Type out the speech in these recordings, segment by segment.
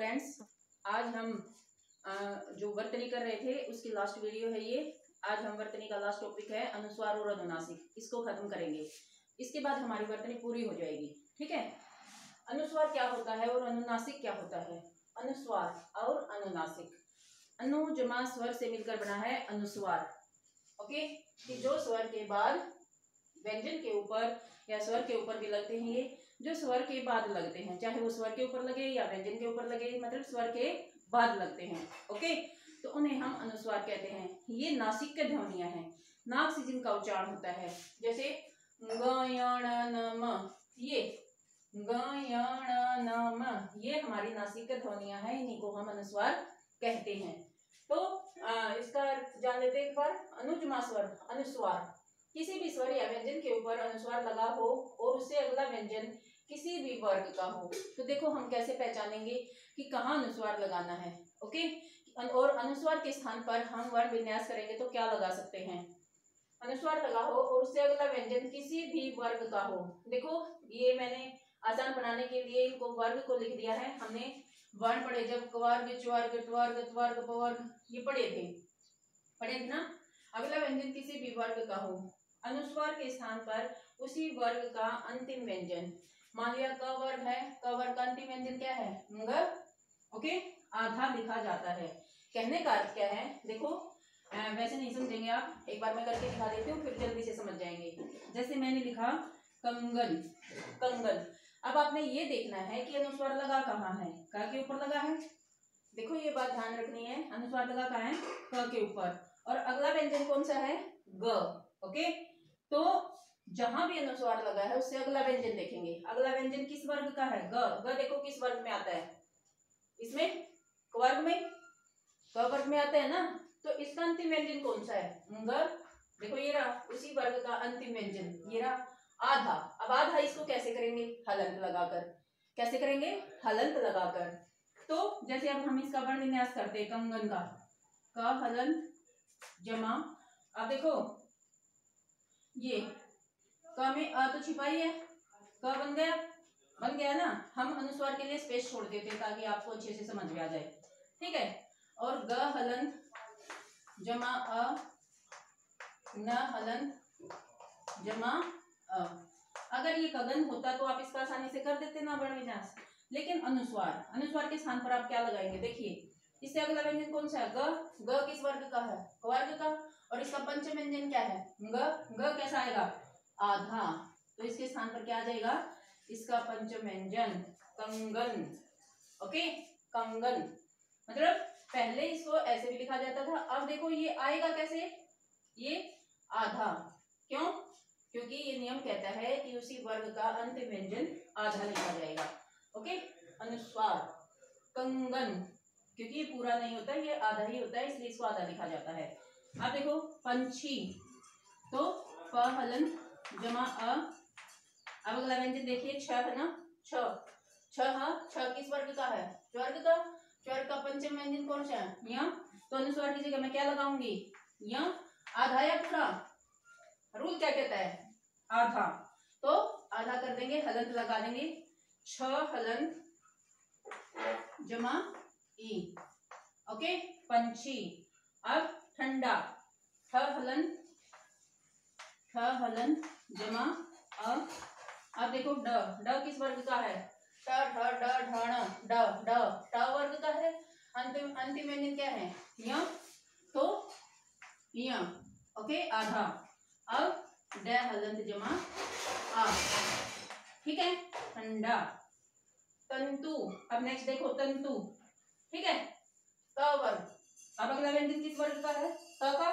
Students, आज हम जो वर्तनी कर रहे थे उसकी लास्ट वीडियो है ये। आज हम वर्तनी का लास्ट टॉपिक है अनुस्वार और अनुनासिक, इसको खत्म करेंगे। इसके बाद हमारी वर्तनी पूरी हो जाएगी। ठीक है, अनुस्वार क्या होता है और अनुनासिक क्या होता है। अनुस्वार और अनुनासिक, अनु जमा स्वर से मिलकर बना है अनुस्वार। ओके, कि जो स्वर के बाद व्यंजन के ऊपर या स्वर के ऊपर भी लगते हैं, ये जो स्वर के बाद लगते हैं, चाहे वो स्वर के ऊपर लगे या व्यंजन के ऊपर लगे, मतलब स्वर के बाद लगते हैं। ओके, तो उन्हें हम अनुस्वार कहते हैं। ये नासिक के ध्वनियां हैं, नाक से जिनका उच्चारण होता है, जैसे गयणनम, ये गयणनम, ये हमारी नासिक के ध्वनियां हैं, इन्हीं को हम अनुस्वार कहते हैं। तो इसका जान लेते हैं एक बार। अनुजमा स्वर, अनुस्वार, किसी भी स्वर या व्यंजन के ऊपर अनुस्वार लगा हो और उससे अगला व्यंजन किसी भी वर्ग का हो, तो देखो हम कैसे पहचानेंगे कि कहाँ अनुस्वार लगाना है। ओके, और अनुस्वार के स्थान पर हम वर्ण विन्यास करेंगे तो क्या लगा सकते हैं। अनुस्वार लगा हो और उससे अगला व्यंजन किसी भी वर्ग का हो। देखो ये मैंने आसान बनाने के लिए इनको वर्ग को लिख दिया है। हमने वर्ण पढ़े जब कवर्ग, च्वर्ग, ट्वर्ग, त्वर्ग, पवर्ग, ये पढ़े थे ना। अगला व्यंजन किसी भी वर्ग का हो, अनुस्वार के स्थान पर उसी वर्ग का अंतिम व्यंजन, मान लिया क वर्ग है, क वर्ग का अंतिम व्यंजन क्या है, ंग। ओके, आधा लिखा जाता है। कहने का अर्थ क्या है, देखो वैसे नहीं समझेंगे आप, एक बार मैं करके दिखा देती हूँ, फिर जल्दी से समझ जाएंगे। जैसे मैंने लिखा कंगन, कंगन। अब आपने ये देखना है कि अनुस्वार लगा कहाँ है, क के ऊपर लगा है। देखो ये बात ध्यान रखनी है, अनुस्वार लगा कहाँ है, क के ऊपर, और अगला व्यंजन कौन सा है, ग। ओके, तो जहां भी अनुस्वार लगा है उससे अगला व्यंजन देखेंगे। अगला व्यंजन किस वर्ग का है, ग। ग देखो किस वर्ग में आता है, इसमें क वर्ग में, क वर्ग में आता है ना। तो इसका अंतिम व्यंजन कौन सा है, ग। देखो ये रहा उसी वर्ग का अंतिम व्यंजन, ये रहा आधा। अब आधा इसको कैसे करेंगे, हलंत लगाकर। कैसे करेंगे, हलंत लगाकर। तो जैसे अब हम इसका वर्ण विन्यास करते हैं कंगन का, क हलंत जमा। अब देखो ये क में अ तो छिपाई है, क बन गया ना। हम अनुस्वार के लिए स्पेस छोड़ देते ताकि आपको अच्छे से समझ में आ जाए। ठीक है, और ग हलंत जमा अ, न हलंत जमा अ। अगर ये कगन होता तो आप इसका आसानी से कर देते ना वर्ण विन्यास, लेकिन अनुस्वार, अनुस्वार के स्थान पर आप क्या लगाएंगे, देखिए इससे अगला व्यंजन कौन सा है, ग। ग किस वर्ग का है, क वर्ग का, और इसका पंचम व्यंजन क्या है, ग। ग कैसा आएगा, आधा। तो इसके स्थान पर क्या आ जाएगा, इसका पंचम व्यंजन कंगन। ओके, कंगन, मतलब पहले इसको ऐसे भी लिखा जाता था, अब देखो ये आएगा कैसे, ये आधा। क्यों, क्योंकि ये नियम कहता है कि उसी वर्ग का अंतिम व्यंजन आधा लिखा जाएगा। ओके, अनुस्वार कंगन, क्योंकि ये पूरा नहीं होता, ये आधा ही होता है, इसलिए इसको आधा लिखा जाता है। अब देखो पंछी, तो प हलंत जमा अ। अब अगला व्यंजन देखिए छ है ना, छ, छ किस वर्ग का है, च्वर्ग का। च्वर्ग का पंचम व्यंजन कौन सा है, य। तो अनुस्वार की जगह मैं क्या लगाऊंगी, य। आधा या पूरा, रूल क्या कहता है, आधा। तो आधा कर देंगे, हलंत लगा देंगे, छ हलंत जमा ई। ओके, पंछी। अब ठंडा, ठ हलंत जमा अ। अब देखो ड, ड किस वर्ग का है, ट ठ ड ढ ण, ड, ड ट वर्ग का है। अंतिम व्यंजन क्या है, य। तो य। ओके, आधा। अब ड हलंत जमा आ। ठीक है, ठंडा। तंतु, अब नेक्स्ट देखो तंतु। ठीक है, त वर्ग। अब अगला व्यंजन किस वर्ग का है, त का।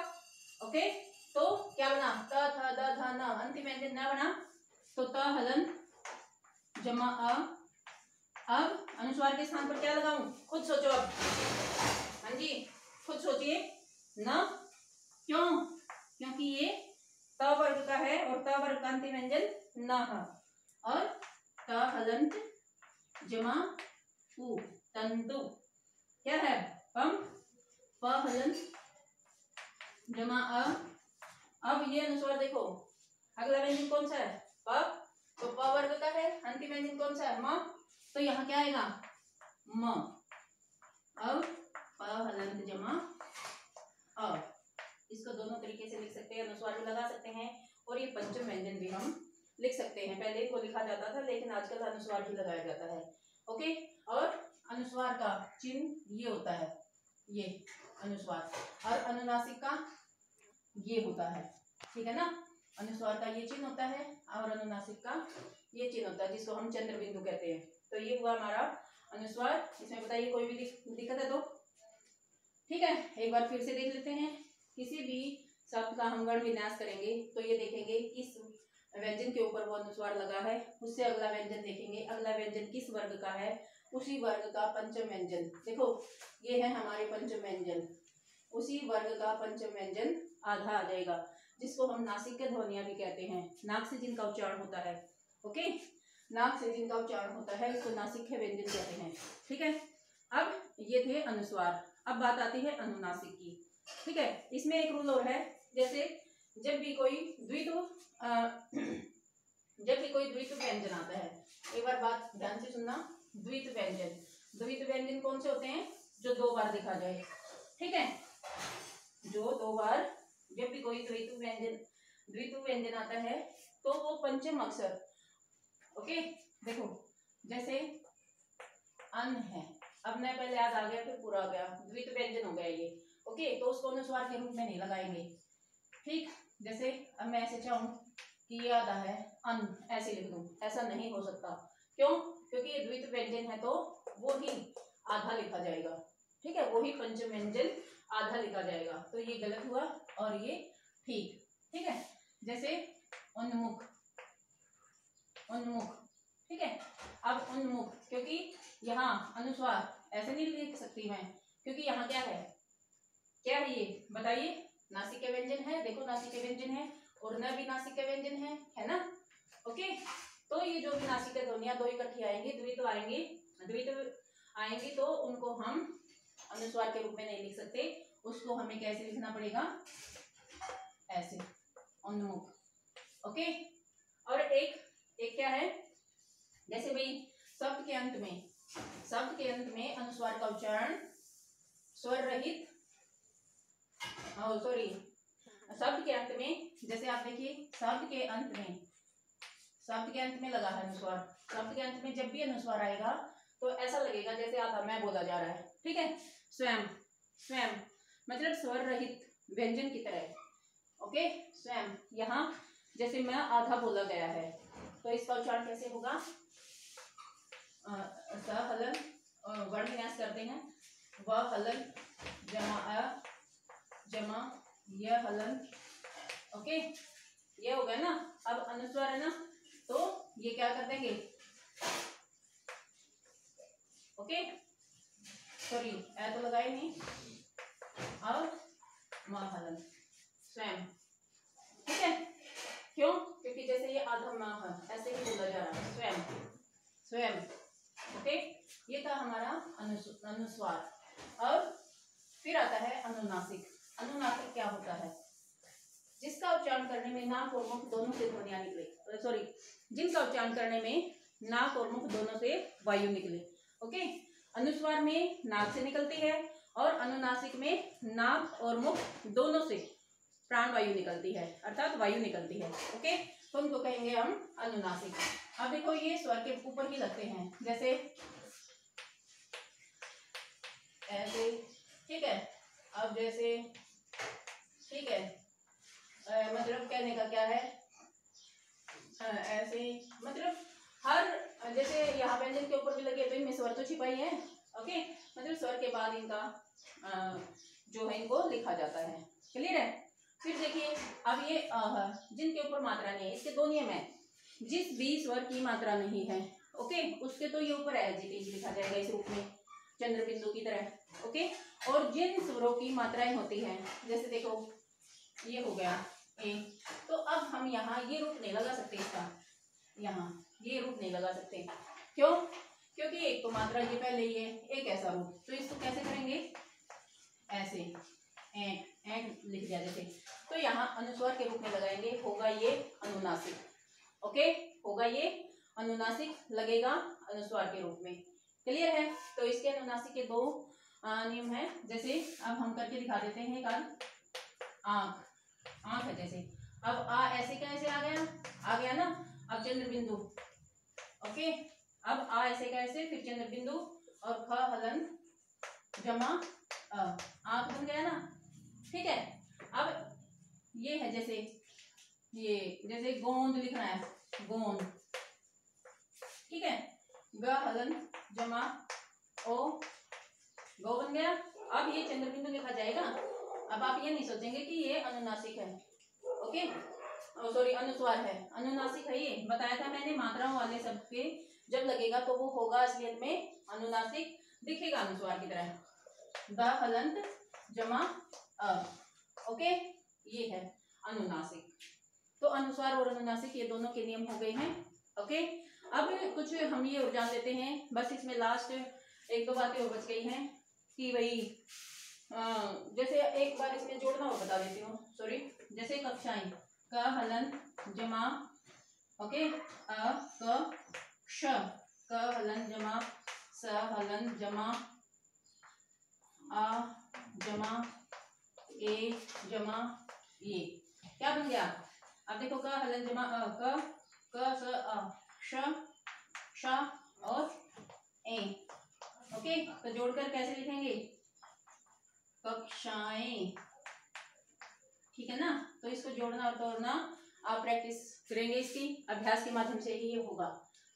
ओके, तो क्या बना, त थ द ध न, अंतिम व्यंजन न बना, तो त हलंत जमा अ। अब अनुस्वार के स्थान पर क्या लगाऊं, खुद सोचो अब। हाँ जी, खुद सोचिए न। क्यों, क्योंकि ये त वर्ग का है और त वर्ग का अंतिम व्यंजन न है। और त हलंत जमा उ, तंतु क्या है, पंप। प हलंत जमा अ। अब ये अनुस्वार देखो, अगला व्यंजन कौन सा है, प। तो प वर्ग का है, अंतिम व्यंजन कौन सा है, म। तो यहाँ क्या आएगा, म। अब प हलंत जमा अ, इसको दोनों तरीके से लिख सकते हैं, अनुस्वार भी लगा सकते हैं और ये पंचम व्यंजन भी हम लिख सकते हैं। पहले इनको लिखा जाता था लेकिन आजकल अनुस्वार ही लगाया जाता है। ओके, और अनुस्वार का चिन्ह ये होता है, ये अनुस्वार, और अनुनासिक का ये होता है, ठीक है ना। अनुस्वार का ये चिन्ह होता है और अनुनासिक का ये चिन्ह होता है, जिसको हम चंद्र बिंदु कहते हैं। तो ये हुआ हमारा अनुस्वार। इसमें बताइए कोई भी दिक्कत है तो ठीक है। एक बार फिर से देख लेते हैं। किसी भी शब्द का हम गण विन्यास करेंगे तो ये देखेंगे किस व्यंजन के ऊपर वो अनुस्वार लगा है, उससे अगला व्यंजन देखेंगे, अगला व्यंजन किस वर्ग का है, उसी वर्ग का पंचम व्यंजन। देखो ये है हमारे पंचम व्यंजन, उसी वर्ग का पंचम व्यंजन आधा आ जाएगा, जिसको हम नासिक ध्वनियां भी कहते हैं, नाक से जिनका उच्चारण होता है। ओके, नाक से जिनका उच्चारण होता है उसको नासिक व्यंजन कहते हैं। ठीक है, अब ये थे अनुस्वार। अब बात आती है अनुनासिक की। ठीक है, इसमें एक रूल और है, जैसे जब भी कोई द्वित व्यंजन आता है, एक बार बात ध्यान से सुनना। द्वित व्यंजन कौन से होते हैं? जो दो बार दिखा जाए। ठीक है, जो दो बार, जब भी कोई द्वित व्यंजन आता है तो वो पंचम अक्षर। ओके, देखो जैसे अन है, अब मैं पहले याद आ गया फिर पूरा आ गया, द्वित व्यंजन हो गया ये। ओके, तो उसको अनुस्वार के रूप में नहीं लगाएंगे। ठीक, जैसे अब मैं ऐसे चाहूं कि ये आधा है अन, ऐसे लिख दूं, ऐसा नहीं हो सकता। क्यों? क्योंकि ये द्वित व्यंजन है तो वो ही आधा लिखा जाएगा। ठीक है, वो ही पंचम व्यंजन आधा लिखा जाएगा, तो ये गलत हुआ और ये ठीक। ठीक है, जैसे उन्मुख, ठीक है। अब उन्मुख, क्योंकि यहाँ अनुस्वार ऐसे नहीं लिख सकती मैं, क्योंकि यहाँ क्या है, ये बताइए, नासिक का व्यंजन है। देखो नासिक का व्यंजन है और न भी नासिक का व्यंजन है ना। ओके, तो ये जो भी नासिक ध्वनियां दो इकट्ठी आएंगी, द्वित आएंगी तो उनको हम अनुस्वार के रूप में नहीं लिख सकते, उसको हमें कैसे लिखना पड़ेगा? ऐसे, उन्मुख। ओके, और एक क्या है, जैसे भाई शब्द के अंत में अनुस्वार का उच्चारण स्वर रहित, शब्द के अंत में, जैसे आप देखिए शब्द के अंत में लगा है अनुस्वार। शब्द के अंत में जब भी अनुस्वार आएगा तो ऐसा लगेगा जैसे आधा मैं बोला जा रहा है। ठीक है, स्वयं मतलब स्वर रहित व्यंजन की तरह। ओके, स्वयं, यहाँ जैसे मैं आधा बोला गया है तो इसका उच्चारण कैसे होगा? हलन, वर्ण विन्यास करते हैं, व हलन जमा अ जमा य हलन। ओके, ये हो गया ना। अब अनुस्वार है ना, तो ये क्या कर देंगे? ओके, सॉरी ऐ तो लगाए नहीं, अब म हलन, स्वयं। ठीक है, क्यों? क्योंकि जैसे ये आधा माह ऐसे ही बोला जा रहा है, स्वयं। ओके, ये था हमारा अनुस्वार। और फिर आता है अनुनासिक। अनुनासिक क्या होता है? जिसका उच्चारण करने में नाक और मुख दोनों से ध्वनियां निकले, सॉरी, जिनका उच्चारण करने में नाक और मुख दोनों से वायु निकले। ओके, अनुस्वार में नाक से निकलती है और अनुनासिक में नाक और मुख दोनों से प्राण वायु निकलती है, अर्थात वायु निकलती है। ओके, तो उनको कहेंगे हम अनुनासिक। अब देखो ये स्वर के ऊपर ही लगते हैं, जैसे ऐसे। ठीक है, अब जैसे, ठीक है, मतलब कहने का क्या है, ऐसे मतलब हर, जैसे यहाँ व्यंजन के ऊपर भी लगे तो इनमें स्वर तो छिपा ही है। ओके, मतलब स्वर के बाद इनका जो है इनको लिखा जाता है। क्लियर है? फिर देखिए, अब ये जिनके ऊपर मात्रा नहीं है, इसके दो नियम है। जिस भी स्वर की मात्रा नहीं है, ओके, उसके तो ये ऊपर एज इट इज लिखा जाएगा इस रूप में, चंद्र बिंदु की तरह। ओके, और जिन स्वरों की मात्राएं होती हैं, जैसे देखो ये हो गया ए, तो अब हम यहाँ ये रूप नहीं लगा सकते, इसका यहाँ ये रूप नहीं लगा सकते। क्यों? क्योंकि एक तो मात्रा ये पहले ये एक ऐसा रूप, तो इसको कैसे करेंगे? ऐसे एंट लिख दिया जैसे, तो यहाँ अनुस्वार के रूप में लगाएंगे, होगा ये अनुनासिक। ओके, होगा ये अनुनासिक, लगेगा अनुस्वार के रूप में। क्लियर है? तो इसके अनुनासिक के दो नियम है। जैसे अब हम करके दिखा देते हैं। एक आंख, आंख है जैसे, अब आ ऐसे कैसे आ गया ना। अब चंद्र बिंदु, ओके, अब आ ऐसे कैसे, फिर चंद्र बिंदु और ख हलन जमा आंख बन गया ना। ठीक है, अब ये है जैसे, ये जैसे गोंद लिखना है, गोंद, ठीक है, ग हलन जमा ओ, गो बन गया। अब ये चंद्र बिंदु लिखा जाएगा। अब आप ये नहीं सोचेंगे कि ये अनुनासिक है, ओके, सॉरी अनुस्वार है, अनुनासिक है। ये बताया था मैंने, मात्राओं वाले शब्द के जब लगेगा तो वो होगा असलियत में अनुनासिक, दिखेगा अनुस्वार की तरह। द हलंत जमा अ, ओके, ये है अनुनासिक। तो अनुस्वार और अनुनासिक ये दोनों के नियम हो गए हैं, ओके। अब कुछ हम ये और जान लेते हैं, बस इसमें लास्ट एक दो बातें और बच गई हैं कि वही जैसे एक बार इसमें जोड़ना और बता देती हूँ, सॉरी। जैसे कक्षाएं, क हलन जमा, ओके, अ क क्ष, क हलन जमा स हलन जमा आ जमा ए जमा ये, क्या बन गया। अब देखो क हलन जमा अ, क स अ, क्ष श और ए, ओके। तो जोड़कर कैसे लिखेंगे, कक्षाएं, ठीक है ना। तो इसको जोड़ना और तोड़ना आप प्रैक्टिस करेंगे, इसकी अभ्यास के माध्यम से ही ये होगा,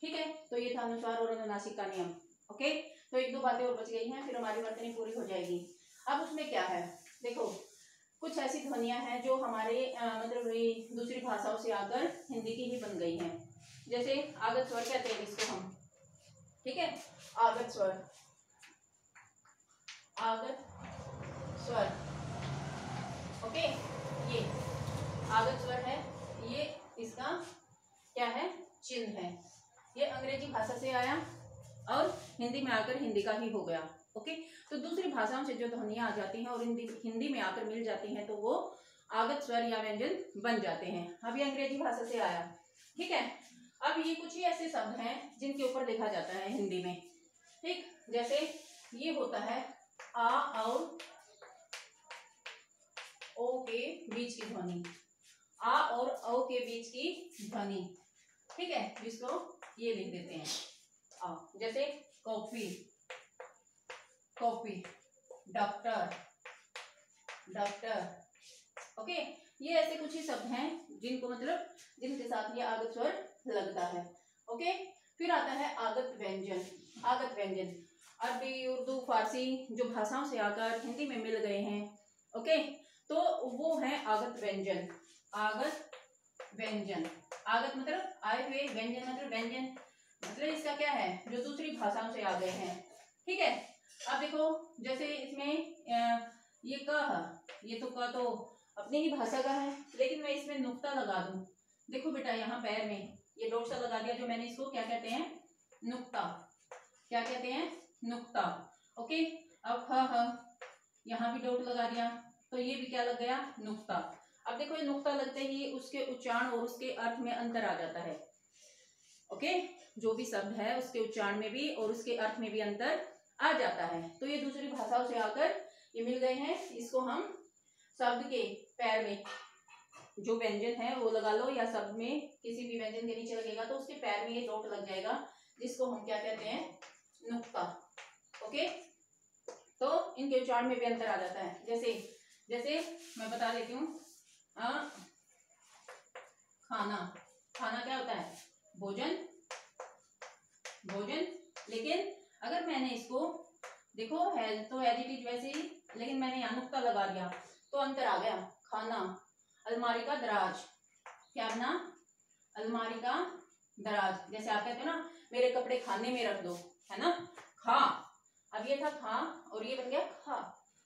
ठीक है। तो ये था अनुस्वार और अनुनासिक का नियम, ओके। तो एक दो बातें और बच गई हैं, फिर हमारी वर्तनी पूरी हो जाएगी। अब उसमें क्या है, देखो कुछ ऐसी ध्वनियां हैं जो हमारे मतलब दूसरी भाषाओं से आकर हिंदी की ही बन गई हैं। जैसे आगत स्वर कहते हैं इसको हम, ठीक है, आगत स्वर, आगत स्वर, ओके, ये आगत स्वर है, ये इसका क्या है, चिन्ह है। ये अंग्रेजी भाषा से आया और हिंदी में आकर हिंदी का ही हो गया, ओके। तो दूसरी भाषाओं से जो ध्वनियां आ जाती हैं और हिंदी में आकर मिल जाती हैं तो वो आगत स्वर या व्यंजन बन जाते हैं। अब ये अंग्रेजी भाषा से आया, ठीक है। अब ये कुछ ही ऐसे शब्द हैं जिनके ऊपर लिखा जाता है हिंदी में, ठीक। जैसे ये होता है आ और ओ के बीच की ध्वनि, आ और ओ के बीच की ध्वनि, ठीक है। इसको ये लिख देते हैं आ, जैसे coffee, coffee, doctor, doctor, okay. ये ऐसे कुछ ही शब्द हैं जिनको मतलब जिनके साथ ये आगत स्वर लगता है, ओके। फिर आता है आगत व्यंजन, आगत व्यंजन अरबी उर्दू फारसी जो भाषाओं से आकर हिंदी में मिल गए हैं, ओके। तो वो है आगत व्यंजन, आगत व्यंजन, आगत मतलब आए हुए, व्यंजन मतलब व्यंजन, मतलब इसका क्या है, जो दूसरी भाषाओं से आ गए हैं, ठीक है। अब देखो जैसे इसमें ये क, ये तो क तो अपनी ही भाषा का है, लेकिन मैं इसमें नुक्ता लगा दूं, देखो बेटा यहाँ पैर में ये डॉट सा लगा दिया, जो मैंने इसको क्या कहते हैं, नुक्ता, क्या कहते हैं, नुक्ता, ओके। अब ह यहाँ भी डॉट लगा दिया, तो ये भी क्या लग गया, नुक्ता। अब देखो ये नुक्ता लगते ही उसके उच्चारण और उसके अर्थ में अंतर आ जाता है, ओके। जो भी शब्द है उसके उच्चारण में भी और उसके अर्थ में भी अंतर आ जाता है। तो ये दूसरी भाषाओं से आकर ये मिल गए हैं, इसको हम शब्द के पैर में जो व्यंजन है वो लगा लो, या शब्द में किसी भी व्यंजन के नीचे लगेगा तो उसके पैर में ये डॉट लग जाएगा, जिसको हम क्या कहते हैं, नुक्ता, ओके। तो इनके उच्चारण में भी अंतर आ जाता है। जैसे जैसे मैं बता देती हूँ, खाना, खाना क्या होता है, भोजन, भोजन। लेकिन अगर मैंने इसको देखो है तो एज इट इज वैसे ही, लेकिन मैंने यहाँ नुक्ता लगा दिया तो अंतर आ गया, खाना। अलमारी का दराज, क्या बना, अलमारी का दराज। जैसे आप कहते हो ना मेरे कपड़े खाने में रख दो, है ना, खा, अब ये था खा और ये बन गया खा,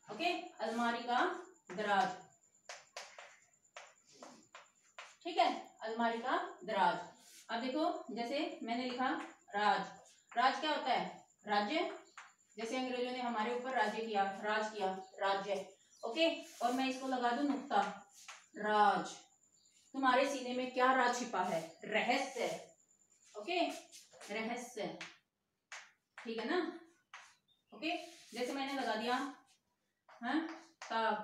ओके। अलमारी का दराज, ठीक है, अलमारी का दराज। अब देखो जैसे मैंने लिखा राज, राज क्या होता है, राज्य। जैसे अंग्रेजों ने हमारे ऊपर राज्य किया, राज किया, राज्य, ओके। और मैं इसको लगा दूं नुक्ता, राज, तुम्हारे सीने में क्या राज छिपा है, रहस्य, ओके, रहस्य, ठीक है ना, ओके। जैसे मैंने लगा दिया हाँ ताक,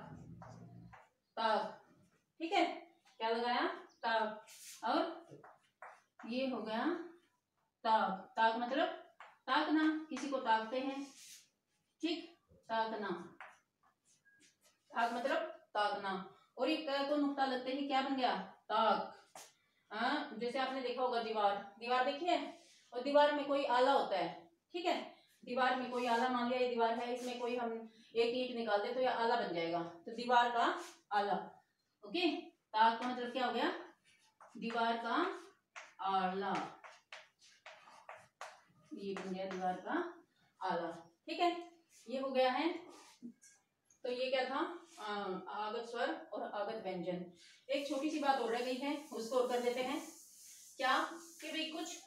ताक, ठीक है, क्या लगाया ताक, और ये हो गया ताक, ताक मतलब ताकना, किसी को ताकते हैं, ठीक, ताकना, ताक मतलब ताकना, और ये क को नुक्ता लगते ही क्या बन गया ताक। जैसे आपने देखा होगा दीवार, दीवार देखी है, और दीवार में कोई आला होता है, ठीक है, दीवार में कोई आला, मान लिया ये दीवार है, इसमें कोई हम एक ईंट निकाल दे तो ये आला बन जाएगा, तो दीवार का आला, ओके। ताक का मतलब क्या हो गया दीवार का आला, ये बन गया दीवार का आला, ठीक है, ये हो गया है। तो ये क्या था आगत स्वर और आगत व्यंजन। एक छोटी सी बात और रह गई है, उसको और कर देते हैं, क्या कि भाई कुछ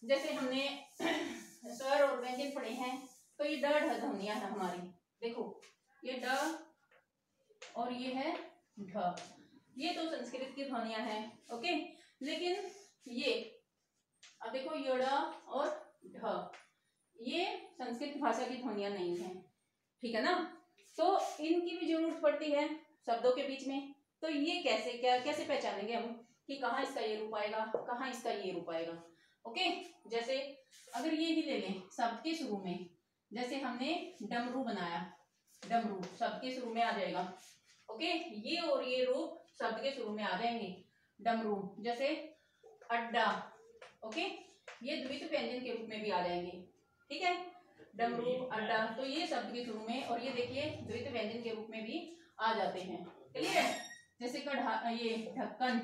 जैसे हमने स्वर और व्यंजन पढ़े हैं, तो ये ड ढ ध्वनियां है हमारी, देखो ये ड और ये है ढ, ये तो संस्कृत की ध्वनियां हैं, ओके। लेकिन ये अब देखो य और ढ, ये संस्कृत भाषा की ध्वनियां नहीं है, ठीक है ना, तो इनकी भी जरूरत पड़ती है शब्दों के बीच में। तो ये कैसे पहचानेंगे हम कि कहाँ इसका ये रूप आएगा, कहाँ इसका ये रूप आएगा, ओके। जैसे अगर ये ही ले लें शब्द के शुरू में, जैसे हमने डमरू बनाया, डमरू शब्द के शुरू में आ जाएगा, ओके, ये और ये रूप शब्द के शुरू में आ जाएंगे, डमरू। जैसे अड्डा, ओके, ये द्वित व्यंजन के रूप में भी आ जाएंगे, ठीक है, डमरू अड्डा, तो ये शब्द के शुरू में, और ये देखिए द्वित व्यंजन के रूप में भी आ जाते हैं, क्लियर है। जैसे कढ़ा, ये ढक्कन,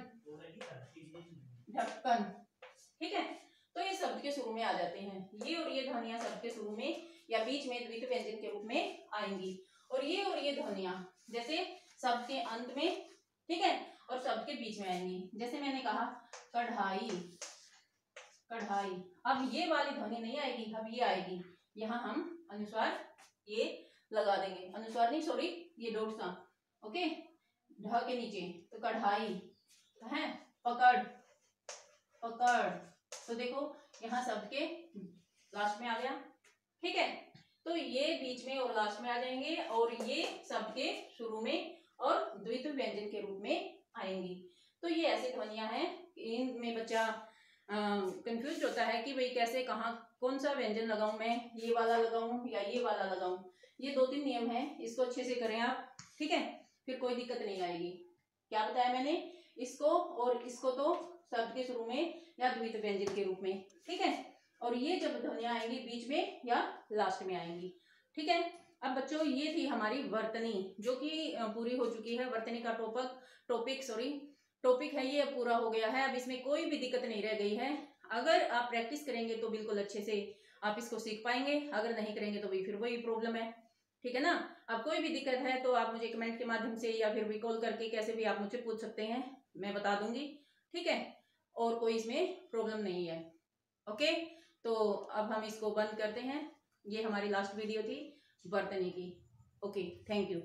ढक्कन, ठीक है, तो ये शब्द के शुरू में आ जाते हैं, ये और ये ध्वनियां शब्द के शुरू में या बीच में द्वित व्यंजन के रूप में आएंगी, और ये ध्वनियां जैसे शब्द के अंत में, ठीक है, और शब्द के बीच में आएंगी। जैसे मैंने कहा कढ़ाई, कढ़ाई, अब ये वाली ध्वनि नहीं आएगी, अब ये आएगी, यहाँ हम अनुस्वार ये लगा देंगे, अनुस्वार नहीं सॉरी ये डॉट सा, ओके, ढ के नीचे, तो कढ़ाई है, पकड़, पकड़, तो देखो यहाँ शब्द के लास्ट में आ गया, ठीक है, तो ये बीच में और लास्ट में आ जाएंगे, और ये शब्द के शुरू में और द्वित व्यंजन के रूप में आएंगी। तो ये ऐसी ध्वनियां हैं, इनमें बच्चा कंफ्यूज होता है कि भाई कैसे कहाँ कौन सा व्यंजन लगाऊं मैं, ये वाला लगाऊं या ये वाला लगाऊं। ये 2-3 नियम है, इसको अच्छे से करें आप, ठीक है, फिर कोई दिक्कत नहीं आएगी। क्या बताया मैंने, इसको और इसको तो शब्द के शुरू में या द्वित व्यंजन के रूप में, ठीक है, और ये जब ध्वनियां आएंगी बीच में या लास्ट में आएंगी, ठीक है। अब बच्चों ये थी हमारी वर्तनी, जो कि पूरी हो चुकी है, वर्तनी का टॉपिक है ये पूरा हो गया है। अब इसमें कोई भी दिक्कत नहीं रह गई है, अगर आप प्रैक्टिस करेंगे तो बिल्कुल अच्छे से आप इसको सीख पाएंगे, अगर नहीं करेंगे तो भी फिर वही प्रॉब्लम है, ठीक है ना। अब कोई भी दिक्कत है तो आप मुझे कमेंट के माध्यम से या फिर भी कॉल करके कैसे भी आप मुझसे पूछ सकते हैं, मैं बता दूंगी, ठीक है, और कोई इसमें प्रॉब्लम नहीं है, ओके। तो अब हम इसको बंद करते हैं, ये हमारी लास्ट वीडियो थी वर्तनी की, ओके, थैंक यू।